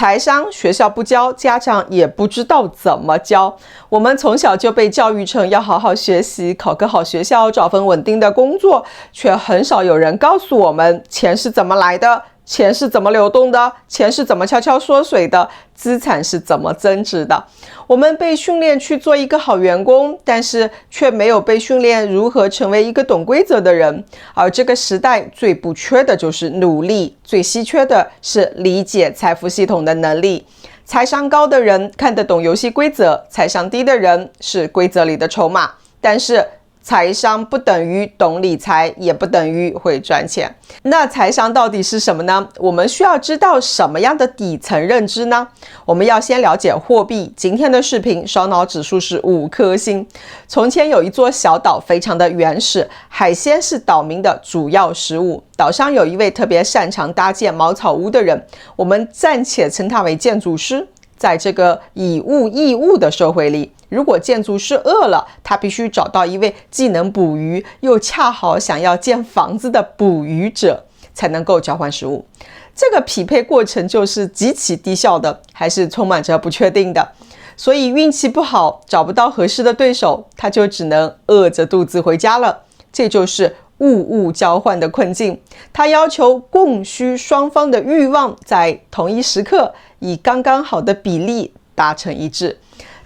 财商学校不教，家长也不知道怎么教。我们从小就被教育成要好好学习，考个好学校，找份稳定的工作，却很少有人告诉我们钱是怎么来的，钱是怎么流动的，钱是怎么悄悄缩水的，资产是怎么增值的。我们被训练去做一个好员工，但是却没有被训练如何成为一个懂规则的人。而这个时代最不缺的就是努力，最稀缺的是理解财富系统的能力。财商高的人看得懂游戏规则，财商低的人是规则里的筹码。但是财商不等于懂理财，也不等于会赚钱。那财商到底是什么呢？我们需要知道什么样的底层认知呢？我们要先了解货币。今天的视频烧脑指数是5颗星。从前有一座小岛，非常的原始，海鲜是岛民的主要食物。岛上有一位特别擅长搭建茅草屋的人，我们暂且称他为建筑师。在这个以物易物的社会里，如果建筑师饿了，他必须找到一位既能捕鱼又恰好想要建房子的捕鱼者，才能够交换食物。这个匹配过程就是极其低效的，还是充满着不确定的。所以运气不好，找不到合适的对手，他就只能饿着肚子回家了。这就是物交换的困境。他要求供需双方的欲望在同一时刻以刚刚好的比例达成一致。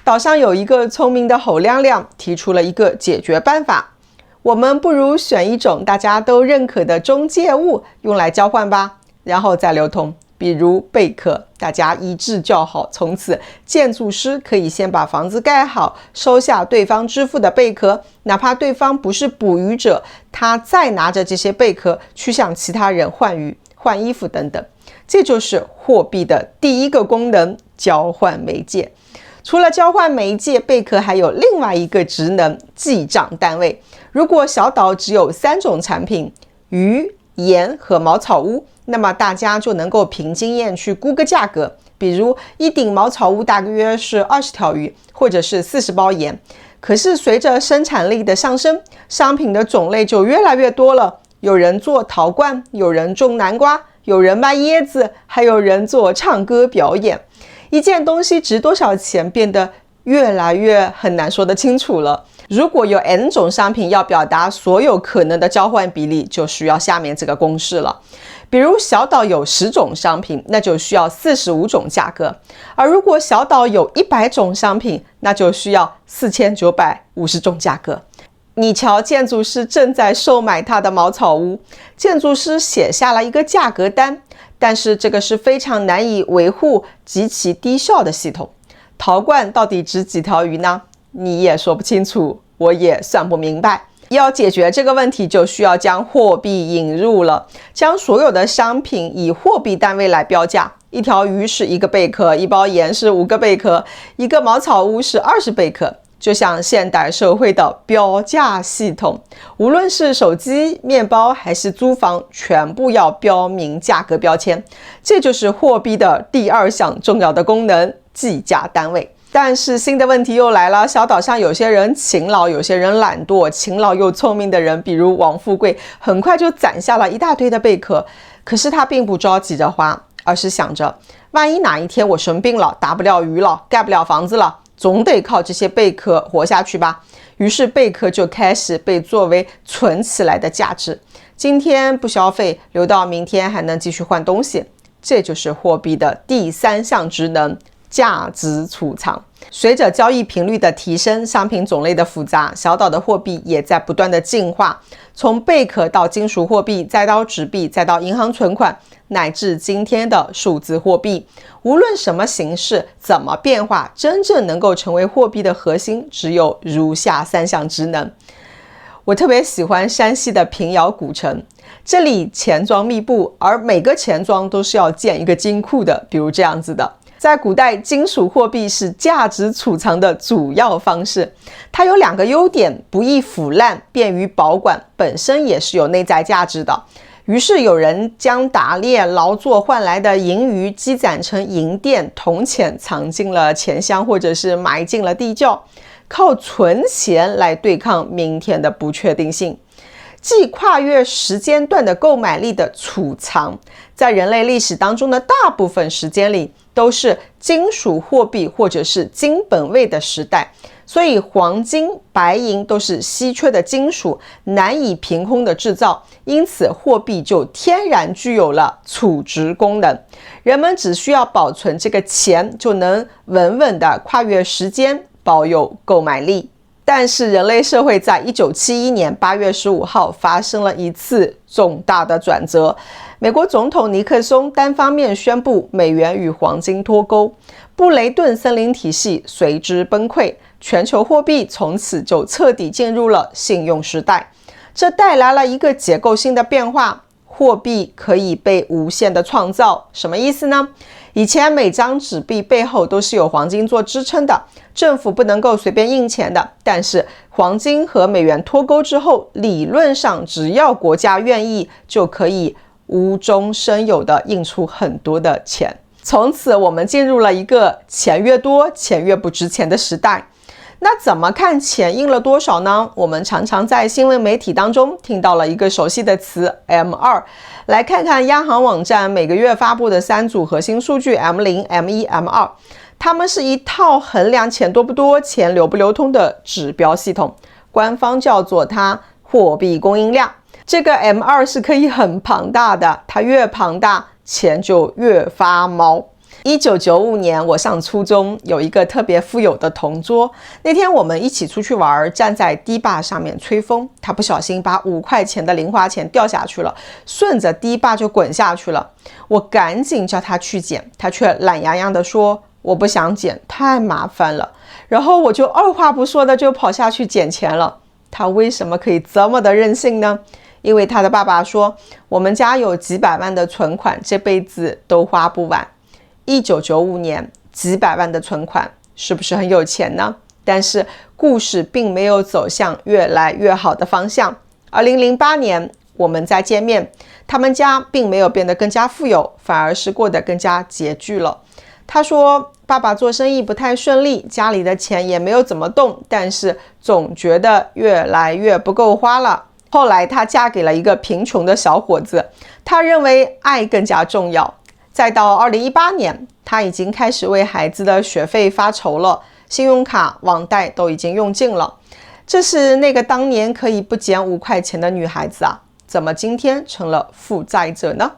岛上有一个聪明的猴亮亮提出了一个解决办法，我们不如选一种大家都认可的中介物用来交换吧，然后再流通。比如贝壳，大家一致叫好，从此建筑师可以先把房子盖好，收下对方支付的贝壳，哪怕对方不是捕鱼者，他再拿着这些贝壳去向其他人换鱼、换衣服等等。这就是货币的第一个功能，交换媒介。除了交换媒介，贝壳还有另外一个职能，记账单位。如果小岛只有3种产品，鱼、盐和茅草屋，那么大家就能够凭经验去估个价格，比如一顶茅草屋大约是20条鱼，或者是40包盐。可是随着生产力的上升，商品的种类就越来越多了，有人做陶罐，有人种南瓜，有人卖椰子，还有人做唱歌表演。一件东西值多少钱变得越来越很难说得清楚了。如果有 N 种商品要表达所有可能的交换比例，就需要下面这个公式了。比如小岛有10种商品，那就需要45种价格。而如果小岛有100种商品，那就需要4950种价格。你瞧，建筑师正在售买他的茅草屋，建筑师写下了一个价格单，但是这个是非常难以维护、极其低效的系统。陶罐到底值几条鱼呢？你也说不清楚，我也算不明白。要解决这个问题，就需要将货币引入了，将所有的商品以货币单位来标价。一条鱼是1个贝壳，一包盐是5个贝壳，一个茅草屋是20贝壳。就像现代社会的标价系统，无论是手机、面包还是租房，全部要标明价格标签。这就是货币的第2项重要的功能，计价单位。但是新的问题又来了，小岛上有些人勤劳，有些人懒惰。勤劳又聪明的人，比如王富贵，很快就攒下了一大堆的贝壳。可是他并不着急着花，而是想着，万一哪一天我生病了，打不了鱼了，盖不了房子了，总得靠这些贝壳活下去吧。于是贝壳就开始被作为存起来的价值。今天不消费，留到明天还能继续换东西。这就是货币的第3项职能，价值储藏。随着交易频率的提升，商品种类的复杂，小岛的货币也在不断的进化，从贝壳到金属货币，再到纸币，再到银行存款，乃至今天的数字货币。无论什么形式，怎么变化，真正能够成为货币的核心，只有如下3项职能。我特别喜欢山西的平遥古城，这里钱庄密布，而每个钱庄都是要建一个金库的，比如这样子的。在古代，金属货币是价值储藏的主要方式。它有2个优点，不易腐烂，便于保管，本身也是有内在价值的。于是有人将打猎劳作换来的盈余积攒成银锭、铜钱，藏进了钱箱，或者是埋进了地窖，靠存钱来对抗明天的不确定性。既跨越时间段的购买力的储藏，在人类历史当中的大部分时间里，都是金属货币或者是金本位的时代，所以黄金、白银都是稀缺的金属，难以凭空的制造，因此货币就天然具有了储值功能。人们只需要保存这个钱，就能稳稳的跨越时间，保有购买力。但是人类社会在1971年8月15号发生了一次重大的转折，美国总统尼克松单方面宣布美元与黄金脱钩，布雷顿森林体系随之崩溃，全球货币从此就彻底进入了信用时代。这带来了一个结构性的变化，货币可以被无限的创造。什么意思呢？以前每张纸币背后都是有黄金做支撑的，政府不能够随便印钱的。但是黄金和美元脱钩之后，理论上只要国家愿意，就可以无中生有的印出很多的钱。从此我们进入了一个钱越多钱越不值钱的时代。那怎么看钱印了多少呢？我们常常在新闻媒体当中听到了一个熟悉的词 M2， 来看看央行网站每个月发布的3组核心数据 M0、M1、M2， 它们是一套衡量钱多不多、钱流不流通的指标系统，官方叫做它货币供应量。这个 M2 是可以很庞大的，它越庞大，钱就越发毛。1995年，我上初中，有一个特别富有的同桌。那天我们一起出去玩，站在堤坝上面吹风，他不小心把5块钱的零花钱掉下去了，顺着堤坝就滚下去了。我赶紧叫他去捡，他却懒洋洋地说：“我不想捡，太麻烦了。”然后我就二话不说的就跑下去捡钱了。他为什么可以这么的任性呢？因为他的爸爸说，我们家有几百万的存款，这辈子都花不完。1995年，几百万的存款，是不是很有钱呢？但是故事并没有走向越来越好的方向。2008年，我们再见面，他们家并没有变得更加富有，反而是过得更加拮据了。他说，爸爸做生意不太顺利，家里的钱也没有怎么动，但是总觉得越来越不够花了。后来她嫁给了一个贫穷的小伙子，她认为爱更加重要。再到2018年，她已经开始为孩子的学费发愁了，信用卡、网贷都已经用尽了。这是那个当年可以不减5块钱的女孩子啊，怎么今天成了负债者呢？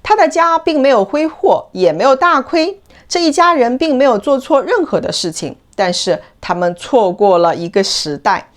她的家并没有挥霍，也没有大亏，这一家人并没有做错任何的事情，但是他们错过了一个时代。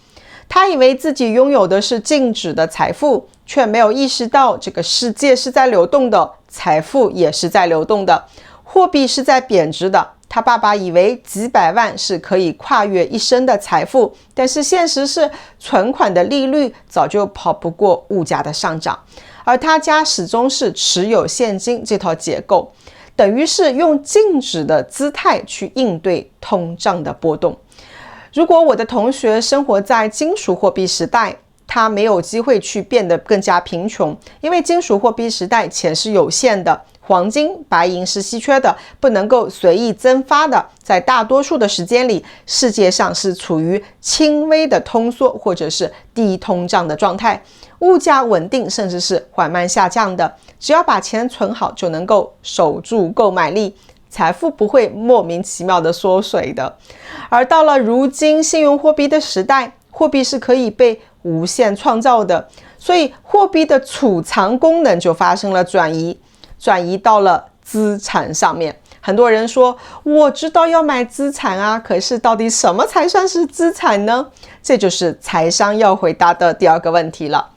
他以为自己拥有的是静止的财富，却没有意识到这个世界是在流动的，财富也是在流动的，货币是在贬值的。他爸爸以为几百万是可以跨越一生的财富，但是现实是存款的利率早就跑不过物价的上涨，而他家始终是持有现金这套结构，等于是用静止的姿态去应对通胀的波动。如果我的同学生活在金属货币时代，他没有机会去变得更加贫穷，因为金属货币时代钱是有限的，黄金、白银是稀缺的，不能够随意增发的。在大多数的时间里，世界上是处于轻微的通缩或者是低通胀的状态，物价稳定甚至是缓慢下降的。只要把钱存好，就能够守住购买力，财富不会莫名其妙的缩水的。而到了如今信用货币的时代，货币是可以被无限创造的，所以货币的储藏功能就发生了转移到了资产上面。很多人说，我知道要买资产啊，可是到底什么才算是资产呢？这就是财商要回答的第二个问题了。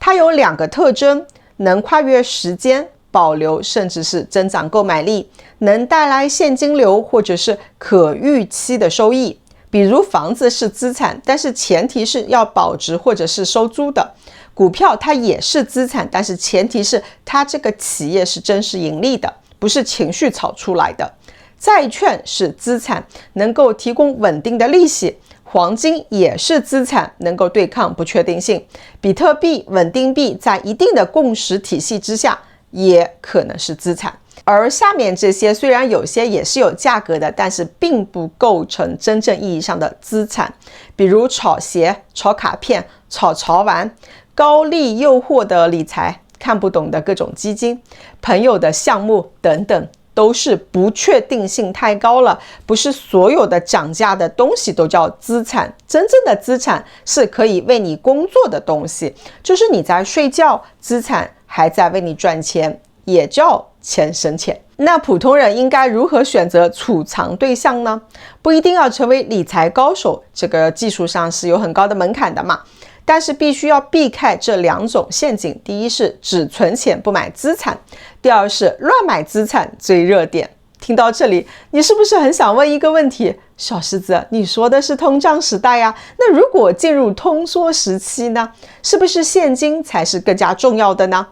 它有2个特征，能跨越时间，保留甚至是增长购买力，能带来现金流或者是可预期的收益。比如房子是资产，但是前提是要保值或者是收租的。股票它也是资产，但是前提是它这个企业是真实盈利的，不是情绪炒出来的。债券是资产，能够提供稳定的利息。黄金也是资产，能够对抗不确定性。比特币、稳定币在一定的共识体系之下，也可能是资产。而下面这些虽然有些也是有价格的，但是并不构成真正意义上的资产。比如炒鞋、炒卡片、炒潮玩、高利诱惑的理财、看不懂的各种基金、朋友的项目等等，都是不确定性太高了，不是所有的涨价的东西都叫资产。真正的资产是可以为你工作的东西，就是你在睡觉，资产还在为你赚钱，也叫钱生钱。那普通人应该如何选择储藏对象呢？不一定要成为理财高手，这个技术上是有很高的门槛的嘛。但是必须要避开这两种陷阱。第一是只存钱不买资产，第二是乱买资产追热点。听到这里，你是不是很想问一个问题？小狮子，你说的是通胀时代呀，那如果进入通缩时期呢？是不是现金才是更加重要的呢？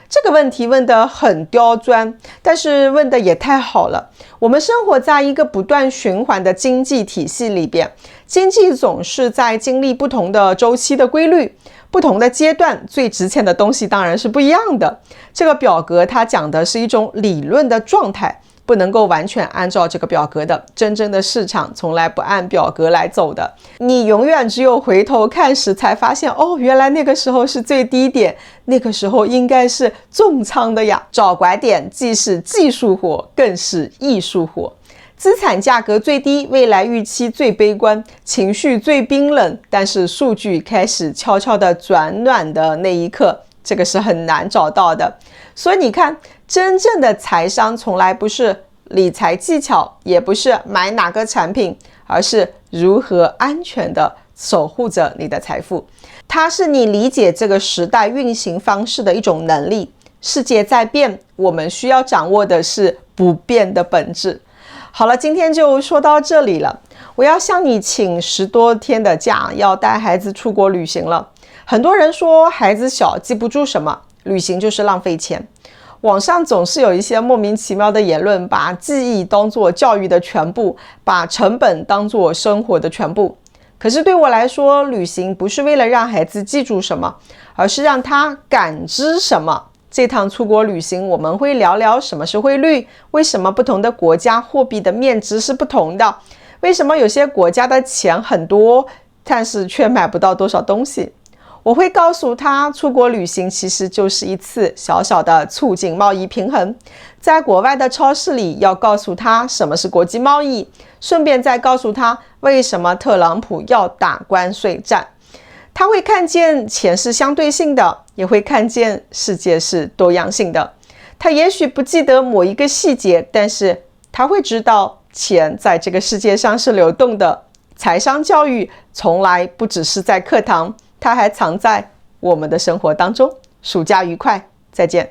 这个问题问得很刁钻，但是问得也太好了。我们生活在一个不断循环的经济体系里边，经济总是在经历不同的周期的规律，不同的阶段，最值钱的东西当然是不一样的。这个表格它讲的是一种理论的状态，不能够完全按照这个表格的，真正的市场从来不按表格来走的。你永远只有回头看时才发现，哦，原来那个时候是最低点，那个时候应该是重仓的呀。找拐点既是技术活，更是艺术活。资产价格最低，未来预期最悲观，情绪最冰冷，但是数据开始悄悄的转暖的那一刻，这个是很难找到的。所以你看，真正的财商从来不是理财技巧，也不是买哪个产品，而是如何安全的守护着你的财富。它是你理解这个时代运行方式的一种能力。世界在变，我们需要掌握的是不变的本质。好了，今天就说到这里了。我要向你请10多天的假，要带孩子出国旅行了。很多人说孩子小记不住什么，旅行就是浪费钱。网上总是有一些莫名其妙的言论，把记忆当作教育的全部，把成本当作生活的全部。可是对我来说，旅行不是为了让孩子记住什么，而是让他感知什么。这趟出国旅行，我们会聊聊什么是汇率，为什么不同的国家货币的面值是不同的，为什么有些国家的钱很多，但是却买不到多少东西。我会告诉他，出国旅行其实就是一次小小的促进贸易平衡。在国外的超市里，要告诉他什么是国际贸易，顺便再告诉他为什么特朗普要打关税战。他会看见钱是相对性的，也会看见世界是多样性的。他也许不记得某一个细节，但是他会知道钱在这个世界上是流动的。财商教育从来不只是在课堂，它还藏在我们的生活当中。暑假愉快，再见。